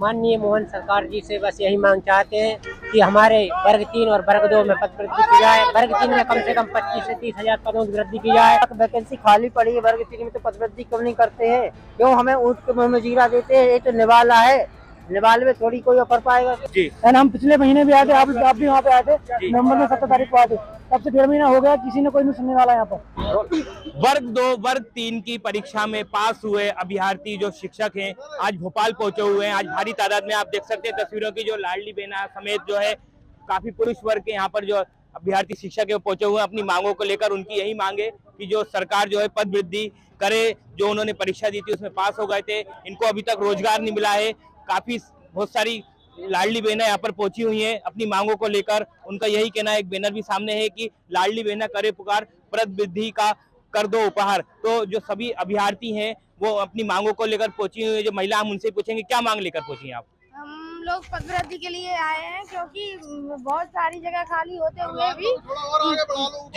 माननीय मोहन सरकार जी से बस यही मांग चाहते हैं कि हमारे वर्ग 3 और वर्ग 2 में पद वृद्धि की जाए। वर्ग 3 में कम से कम 25 से 30 हजार पदों की वृद्धि की जाए। वैकेंसी खाली पड़ी है, वर्ग 3 में तो पद वृद्धि क्यों नहीं करते हैं? क्यों हमें ऊँट के मुँह में जीरा देते हैं? ये तो निवाला है, निवाले में थोड़ी कोई कर पाएगा जी। हम पिछले महीने भी आए थे, आप भी वहाँ पे आए थे, नवंबर में 17 तारीख को आए थे, तब से 1.5 महीना हो गया, किसी ने कोई नहीं सुनने वाला यहाँ पर। वर्ग 2 वर्ग 3 की परीक्षा में पास हुए अभ्यर्थी जो शिक्षक हैं आज भोपाल पहुंचे हुए हैं। आज भारी तादाद में आप देख सकते हैं तस्वीरों की, जो लाडली बहना समेत जो है काफी पुरुष वर्ग के यहाँ पर जो अभ्यर्थी शिक्षक है वो पहुंचे हुए हैं अपनी मांगों को लेकर। उनकी यही मांग है कि जो सरकार जो है पद वृद्धि करे। जो उन्होंने परीक्षा दी थी उसमें पास हो गए थे, इनको अभी तक रोजगार नहीं मिला है। काफी बहुत सारी लाडली बहना यहाँ पर पहुंची हुई हैं अपनी मांगों को लेकर। उनका यही कहना है, एक बैनर भी सामने है कि लाडली बहना करे पुकार, पद वृद्धि का कर दो उपहार। तो जो सभी अभ्यर्थी हैं वो अपनी मांगों को लेकर पहुंची हुई है। जो महिला, हम उनसे पूछेंगे क्या मांग लेकर पहुंची हैं आप? हम लोग पद वृद्धि के लिए आए हैं क्योंकि बहुत सारी जगह खाली होते हुए भी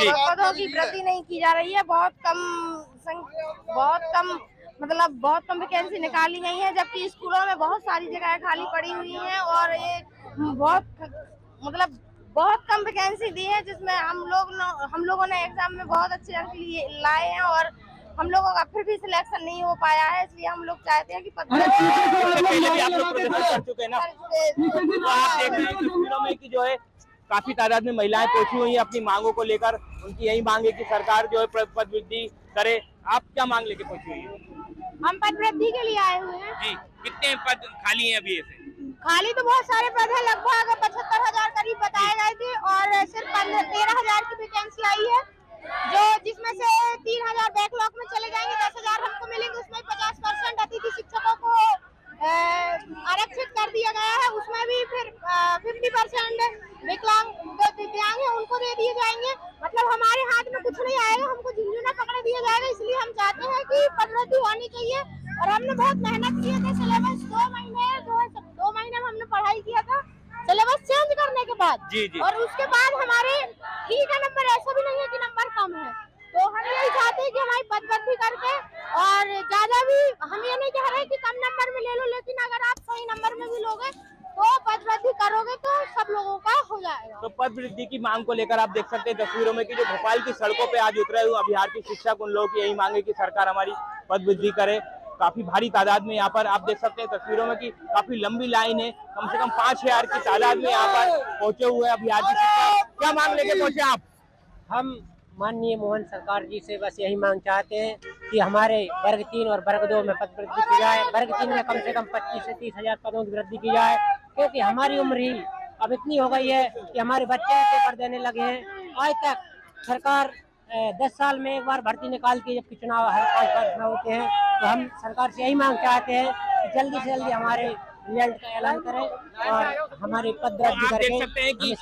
पदों की वृद्धि नहीं की जा रही है। बहुत कम वैकेंसी निकाली गई है, जबकि स्कूलों में बहुत सारी जगह खाली पड़ी हुई हैं और ये बहुत कम वैकेंसी दी है, जिसमें हम लोगों ने एग्जाम में बहुत अच्छे अंक लाए हैं और हम लोगों का फिर भी सिलेक्शन नहीं हो पाया है। इसलिए हम लोग चाहते हैं कि पहले भी आप लोग प्रोटेस्ट कर चुके हैं ना, तो आप देख रहे हैं तस्वीरों में कि जो है काफी तादाद में महिलाएं पहुंची हुई हैं अपनी मांगों को लेकर। उनकी यही मांग है कि सरकार जो है पद वृद्धि करे। आप क्या मांग लेके पहुंची हुई है? हम पद वृद्धि के लिए आए हुए हैं जी। कितने पद खाली हैं अभी ऐसे? खाली तो बहुत सारे पद हैं, लगभग 75,000 करीब बताए गए थे और सिर्फ 13,000 की वैकेंसी आई है, जो जिसमें से 3,000 बैकलॉग में चले जाएंगे, 10,000 हमको मिलेंगे। उसमें 50% अतिथि शिक्षकों को आरक्षित कर दिया गया है। उसमें भी फिर 50% दिव्यांग है उनको दे दिए जाएंगे। मतलब हमारे हाथ में कुछ नहीं आएगा, हमको झुंझुना पकड़ दिया जाएगा। इसलिए हम चाहते हैं कि पद वृद्धि होनी चाहिए। और हमने बहुत मेहनत की है, सिलेबस 2 महीने में हमने पढ़ाई किया था सिलेबस चेंज करने के बाद जी। और उसके बाद हमारे ठीक है नंबर, ऐसा भी नहीं है कि नंबर कम है। तो हम यही चाहते हैं कि हमारी पद वृद्धि करके, और ज्यादा भी हम ये नहीं कह रहे कि कम नंबर में ले लो, लेकिन अगर आप सही नंबर में भी लोगे तो पद वृद्धि करोगे तो सब लोगों का हो जाएगा। तो पद वृद्धि की मांग को लेकर आप देख सकते हैं तस्वीरों में कि जो भोपाल की सड़कों पे आज उतरे हुए अभ्यर्थी शिक्षक, उन लोगों की यही मांग है कि सरकार हमारी पद वृद्धि करे। काफी भारी तादाद में यहाँ पर आप देख सकते हैं तस्वीरों में कि काफी लंबी लाइन है, कम से कम 5,000 की तादाद में यहाँ पर पहुंचे हुए अभ्यर्थी शिक्षक। क्या मांग लेके पहुंचे आप? हम माननीय मोहन सरकार जी से बस यही मांग चाहते हैं कि हमारे वर्ग 3 और वर्ग 2 में पद वृद्धि की जाए। वर्ग 3 में कम से कम 25 से 30 हजार पदों की वृद्धि की जाए, क्योंकि हमारी उम्र ही अब इतनी हो गई है कि हमारे बच्चे पेपर देने लगे हैं। आज तक सरकार 10 साल में एक बार भर्ती निकालती है, जबकि चुनाव हर 5 बार चुनाव होते हैं। तो हम सरकार से यही मांग चाहते हैं कि जल्दी से जल्दी हमारे रिजल्ट का ऐलान करें और हमारे पद वृद्धि आप देख सकते हैं कि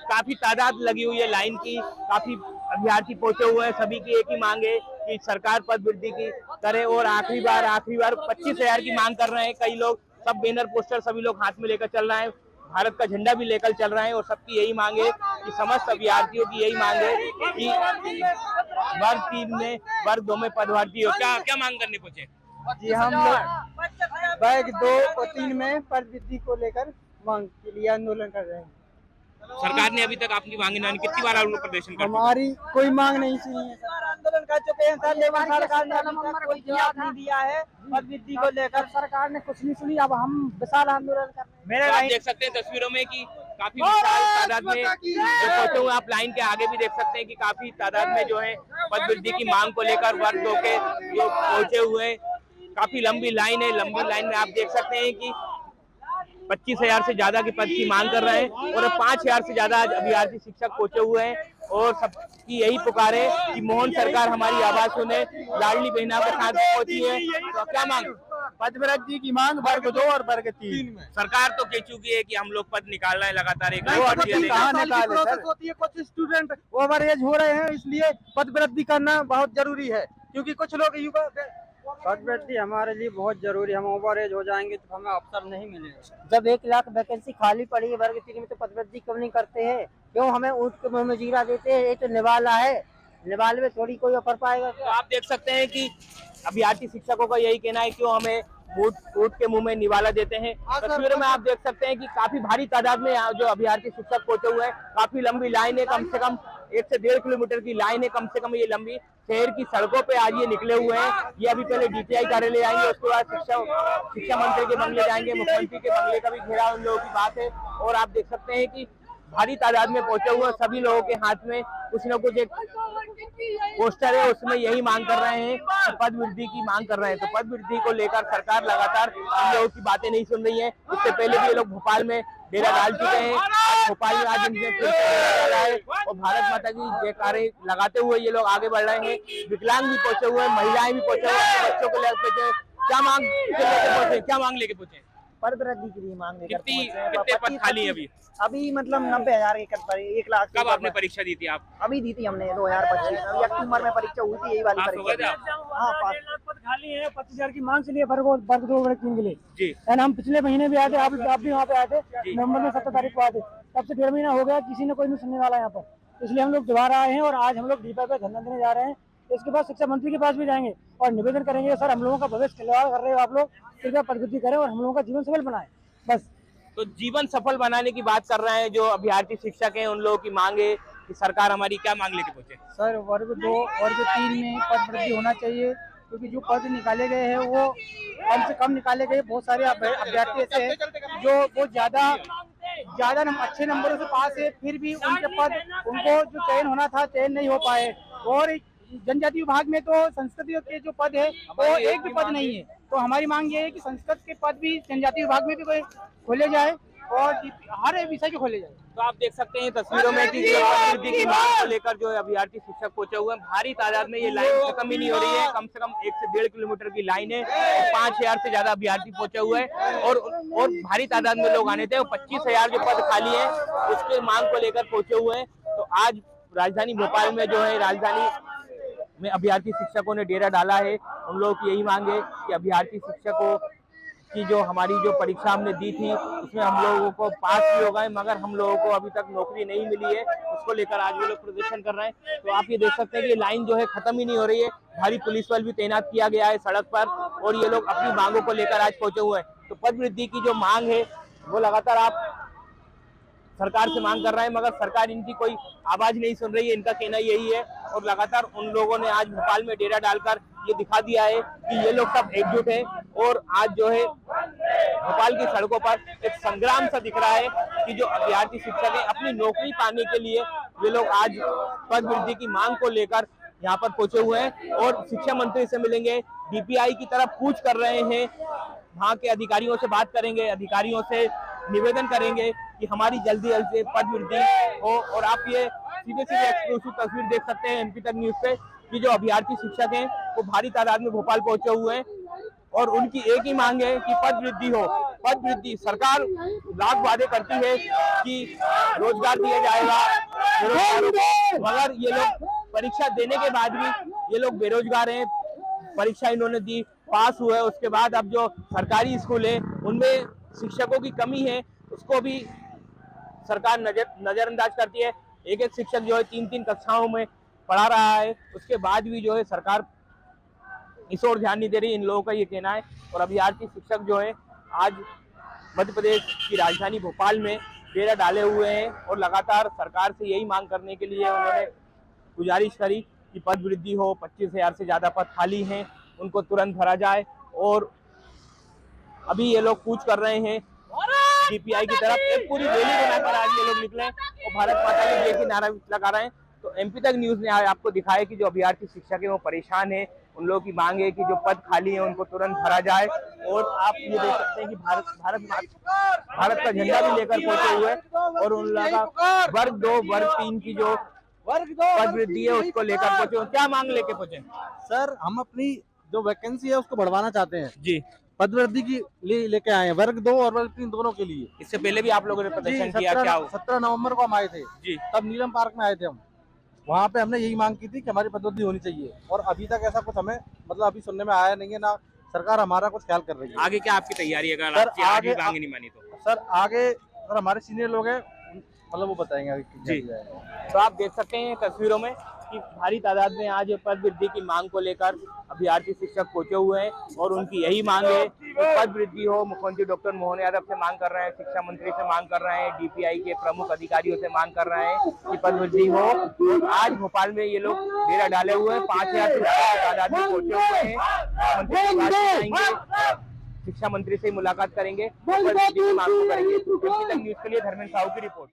काफी तादाद लगी हुई है लाइन की, काफी अभ्यर्थी पहुंचे हुए हैं। सभी की एक ही मांग है कि सरकार पद वृद्धि की करे और आखिरी बार 25,000 की मांग कर रहे हैं। कई लोग सब बैनर पोस्टर सभी लोग हाथ में लेकर चल रहे हैं, भारत का झंडा भी लेकर चल रहे हैं और सबकी यही मांग है कि समस्त अभ्यर्थियों की यही मांग है कि वर्ग 3 में वर्ग 2 में पद वृद्धि हो। क्या मांग करने पहुंचे? जी, हम लोग वर्ग 2 और 3 में पद वृद्धि को लेकर मांग के लिए आंदोलन कर रहे हैं। सरकार ने अभी तक आपकी मांगे नहीं, कितनी बार आप लोग प्रदर्शन कर? हमारी कोई मांग नहीं सुनी है। आंदोलन कर चुके हैं सर, लेकिन सरकार ने अभी तक कोई जवाब नहीं दिया है पद वृद्धि को लेकर। सरकार ने कुछ नहीं सुनी, अब हम विशाल आंदोलन कर रहे हैं। आप देख सकते हैं तस्वीरों में कि काफी विशाल तादाद में जो पहुंचे हुए, आप लाइन के आगे भी देख सकते हैं कि काफी तादाद में जो है पद वृद्धि की मांग को लेकर वर्ग 2 के जो पहुंचे हुए। काफी लंबी लाइन है, लंबी लाइन में आप देख सकते हैं कि 25,000 से ज्यादा के पद की मांग कर रहे हैं और 5,000 से ज्यादा अभ्यर्थी शिक्षक पहुंचे हुए हैं और सबकी यही पुकार है कि मोहन सरकार हमारी आवाज सुने। लाडली बहना के साथ पहुंची है, तो क्या मांग? पद वृद्धि की मांग वर्ग 2 और वर्ग 3 में। सरकार तो कह चुकी है कि हम लोग पद निकाल रहे हैं लगातार। एक होती है, कुछ स्टूडेंट ओवर एज हो रहे हैं, इसलिए पद वृद्धि करना बहुत जरूरी है, क्योंकि कुछ लोग युवा पद वृद्धि हमारे लिए बहुत जरूरी है। हम ओवर एज हो जाएंगे तो हमें अवसर नहीं मिलेगा। जब 1 लाख वैकेंसी खाली पड़ी है वर्ग 3 में, तो पद वृद्धि क्यों नहीं करते हैं? क्यों हमें ऊँट के मुँह में जीरा देते हैं? ये तो निवाला है, निवाले में थोड़ी कोई कर पाएगा। तो आप देख सकते हैं कि अभ्यर्थी शिक्षकों का यही कहना है, क्यों हमें ऊँट के मुंह में निवाला देते हैं। तस्वीरों में आप देख सकते हैं कि काफी भारी तादाद में यहाँ जो अभ्यर्थी शिक्षक पहुंचे हुए हैं। काफी लंबी लाइन है, कम से कम 1 से 1.5 किलोमीटर की लाइन है, कम से कम ये लंबी। शहर की सड़कों पे आज ये निकले हुए हैं। ये अभी पहले DPI कार्यालय आएंगे, उसके बाद शिक्षा मंत्री के बंगले जाएंगे, मुख्यमंत्री के बंगले का भी घेराव उन लोगों की बात है। और आप देख सकते हैं कि भारी तादाद में पहुंचे हुए सभी लोगों के हाथ में कुछ न कुछ एक पोस्टर है, उसमें यही मांग कर रहे हैं, पद वृद्धि की मांग कर रहे हैं। तो पद वृद्धि को लेकर सरकार लगातार इन लोगों की बातें नहीं सुन रही है। इससे पहले भी ये लोग भोपाल में डेरा डाल चुके हैं। आज भोपाल में आज इनसे फिर से डेरा डाला है और भारत माता की जयकारे लगाते हुए ये लोग आगे बढ़ रहे हैं। विकलांग भी पहुंचे हुए, महिलाएं भी पहुंचे हुए, बच्चों को लेकर पहुंचे। क्या मांग लेके पहुंचे? पद वृद्धि के लिए मांग लेकर कितने पद खाली है अभी मतलब 90,000 पर 1 लाख। कब आपने परीक्षा दी थी आप? अभी दी थी हमने 2025 अभी अक्टूबर में परीक्षा हुई थी, यही वाली परीक्षा। हाँ, 1.5 लाख पद खाली है, 25,000 की मांग चली है वर्ग 2 वर्ग 3 के लिए जी। हम पिछले महीने भी आए थे, आप भी वहाँ पे आए थे, नवंबर में 17 तारीख को आए थे। तब से 1.5 महीना हो गया, किसी ने कोई नहीं सुनने वाला यहाँ पर। इसलिए हम लोग दोबारा आए हैं और आज हम लोग DPI पे धरना देने जा रहे हैं। इसके बाद शिक्षा मंत्री के पास भी जाएंगे और निवेदन करेंगे, सर हम लोगों का भविष्य खिलवाड़ कर रहे हो आप लोग, कृपया पद वृद्धि करें और हम लोगों का जीवन सफल बनाए। बस तो जीवन सफल बनाने की बात कर रहे हैं जो अभ्यर्थी शिक्षक हैं, उन लोगों की मांगे कि सरकार हमारी क्या मांग लेके पहुंचे? सर वर्ग 2 वर्ग 3 में पद वृद्धि होना चाहिए, क्योंकि जो पद निकाले गए हैं वो कम से कम निकाले गए। बहुत सारे अभ्यर्थी ऐसे हैं जो बहुत ज्यादा अच्छे नंबरों से पास है, फिर भी उनको जो चयन होना था चयन नहीं हो पाए। और जनजाति विभाग में तो संस्कृत के जो पद है वो एक भी पद नहीं है। तो हमारी मांग ये है कि संस्कृत के पद भी जनजाति विभाग में भी कोई खोले जाए और हर विषय के खोले जाए। तो आप देख सकते हैं तस्वीरों में कि जो पद वृद्धि की मांग को लेकर जो अभ्यर्थी शिक्षक पहुंचे हुए हैं, भारी तादाद में ये लाइन खत्म ही नहीं हो रही है। कम से कम 1 से 1.5 किलोमीटर की लाइन है और 5,000 से ज्यादा अभ्यर्थी पहुंचे हुए हैं और भारी तादाद में लोग आने थे। 25,000 जो पद खाली है उसके मांग को लेकर पहुंचे हुए हैं। तो आज राजधानी भोपाल में जो है राजधानी में अभ्यर्थी शिक्षकों ने डेरा डाला है। उन लोगों की यही मांग है कि अभ्यर्थी शिक्षकों की जो हमारी जो परीक्षा हमने दी थी उसमें हम लोगों को पास भी हो गए, मगर हम लोगों को अभी तक नौकरी नहीं मिली है। उसको लेकर आज वो लोग प्रदर्शन कर रहे हैं। तो आप ये देख सकते हैं कि लाइन जो है खत्म ही नहीं हो रही है। भारी पुलिस बल भी तैनात किया गया है सड़क पर और ये लोग अपनी मांगों को लेकर आज पहुंचे हुए हैं। तो पद वृद्धि की जो मांग है वो लगातार आप सरकार से मांग कर रहे हैं, मगर सरकार इनकी कोई आवाज नहीं सुन रही है, इनका कहना यही है। और लगातार उन लोगों ने आज भोपाल में डेरा डालकर ये दिखा दिया है कि ये लोग सब एकजुट है। और आज जो है भोपाल की सड़कों पर एक संग्राम सा दिख रहा है कि जो अभ्यर्थी शिक्षक है अपनी नौकरी पाने के लिए ये लोग आज पद वृद्धि की मांग को लेकर यहाँ पर पहुंचे हुए हैं और शिक्षा मंत्री से मिलेंगे, DPI की तरफ कूच कर रहे हैं, वहाँ के अधिकारियों से बात करेंगे, अधिकारियों से निवेदन करेंगे कि हमारी जल्दी से पद वृद्धि हो। और आप ये सीधे एक्सक्लूसिव तस्वीर देख सकते हैं MP तक न्यूज पे कि जो अभ्यर्थी शिक्षक हैं वो भारी तादाद में भोपाल पहुंचे हुए हैं और उनकी एक ही मांग है कि पद वृद्धि हो। पद वृद्धि, सरकार लाख वादे करती है कि रोजगार दिया जाएगा बेरोजगारों को, मगर ये लोग परीक्षा देने के बाद भी ये लोग बेरोजगार हैं। परीक्षा इन्होंने दी, पास हुए, उसके बाद अब जो सरकारी स्कूल है उनमें शिक्षकों की कमी है, उसको भी सरकार नजरअंदाज करती है। एक शिक्षक जो है 3-3 कक्षाओं में पढ़ा रहा है, उसके बाद भी जो है सरकार इस ओर ध्यान नहीं दे रही, इन लोगों का ये कहना है। और अभ्यर्थी शिक्षक जो है आज मध्य प्रदेश की राजधानी भोपाल में डेरा डाले हुए हैं और लगातार सरकार से यही मांग करने के लिए उन्होंने गुजारिश करी कि पद वृद्धि हो। 25,000 से ज्यादा पद खाली हैं, उनको तुरंत भरा जाए। और अभी ये लोग कूच कर रहे हैं DPI की तरफ, एक पूरी रैली बनाकर आज ये लोग निकले और भारत माता की जय की नारा लगा रहे हैं। तो MP तक न्यूज ने आपको दिखाया कि जो अभ्यर्थी शिक्षक है वो परेशान है, उन लोगों की मांग है कि जो पद खाली है उनको तुरंत भरा जाए। और आप ये देख सकते हैं कि भारत का झंडा भी लेकर पहुंचे हुए हैं और उन लोगों का वर्ग 2 वर्ग 3 की जो पद वृद्धि है उसको लेकर पहुंचे। क्या मांग लेके पहुंचे? सर हम अपनी जो वैकेंसी है उसको बढ़वाना चाहते हैं जी, पद वृद्धि की लेके आए हैं वर्ग 2 और वर्ग 3 दोनों के लिए। इससे पहले भी आप लोगों ने प्रदर्शन किया? क्या 17 नवंबर को हम आए थे जी, तब नीलम पार्क में आए थे हम। वहाँ पे हमने यही मांग की थी कि हमारी पद वृद्धि होनी चाहिए और अभी तक ऐसा कुछ हमें मतलब अभी सुनने में आया नहीं है, ना सरकार हमारा कुछ ख्याल कर रही है। आगे क्या आपकी तैयारी है अगर आपकी आगे मांग नहीं मानी तो? सर आगे अगर हमारे सीनियर लोग हैं मतलब वो बताएंगे आगे जी। तो आप देख सकते हैं तस्वीरों में की भारी तादाद में आज पद वृद्धि की मांग को लेकर अभ्यर्थी शिक्षक पहुंचे हुए हैं और उनकी यही मांग है कि पद वृद्धि हो। मुख्यमंत्री डॉक्टर मोहन यादव से मांग कर रहे हैं, शिक्षा मंत्री से मांग कर रहे हैं, डीपीआई के प्रमुख अधिकारियों से मांग कर रहे हैं कि पद वृद्धि हो। और आज भोपाल में ये लोग डेरा डाले हुए हैं, 5000 से ज्यादा तादाद में पहुंचे हुए हैं। शिक्षा मंत्री से मुलाकात करेंगे, पद वृद्धि की मांग को करेंगे। न्यूज के लिए धर्मेंद्र साहू की रिपोर्ट।